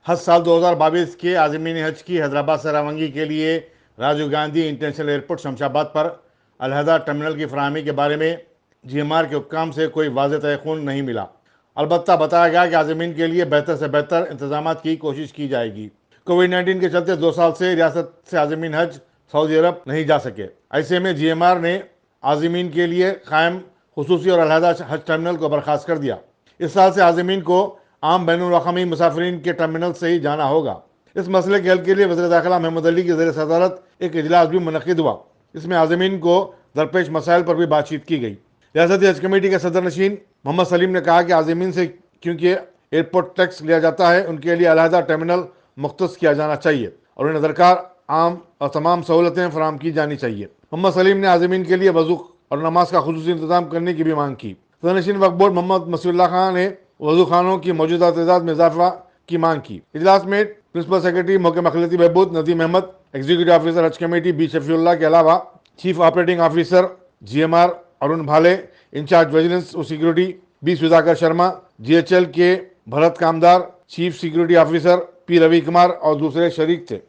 हज साल 2022 के आज़मीन हज की हैदराबाद से रवानगी के लिए राजीव गांधी इंटरनेशनल एयरपोर्ट शमशाबाद पर अलहदा टर्मिनल की फरहमी के बारे में GMR के हुक्काम से कोई वाज़ेह तयख़ुन नहीं मिला। अलबत्ता बताया गया कि आज़मीन के लिए बेहतर से बेहतर इंतजाम की कोशिश की जाएगी। कोविड-19 के चलते 2 साल से रियासत से आज़मीन हज सऊदी अरब नहीं जा सके। ऐसे में GMR ने आज़मीन के लिए कायम खुसूसी और अलहदा हज टर्मिनल को बर्खास्त कर दिया। इस साल से आज़मीन को आम बैनुल-अक़वामी मुसाफिरीन के टर्मिनल से ही जाना होगा। इस मसले के हल के लिए वज़ीर दाखिला महमूद अली की ज़ेर सदारत एक इजलास भी मुनक़िद हुआ। इसमें आज़मीन को दरपेश मसाइल पर भी बातचीत की गई। रियासती हज कमेटी के सदर नशीन मोहम्मद सलीम ने कहा कि आज़मीन से क्योंकि एयरपोर्ट टैक्स लिया जाता है, उनके लिए अलहदा टर्मिनल मुख्तस किया जाना चाहिए और उन्हें दरकार आम और तमाम सहूलतें फराहम की जानी चाहिए। मोहम्मद सलीम ने आज़मीन के लिए वज़ू और नमाज का खुसूसी इंतजाम करने की भी मांग की। सदर नशीन वक्फ बोर्ड मोहम्मद मसीहुल्लाह खान ने वज़ू खानों की मौजूदा तादाद में इजाफा की मांग की। इजलास में प्रिंसिपल सेक्रेटरी महकमा अखिलती बहबूद Nadeem Ahmed, executive officer Haj committee B Shafiullah के अलावा chief operating officer GMR Arun Bhale, incharge vigilance और security B Sudhakar Sharma, GHL के Bharat Kamdar, chief security officer P Ravi Kumar और दूसरे शरीक थे।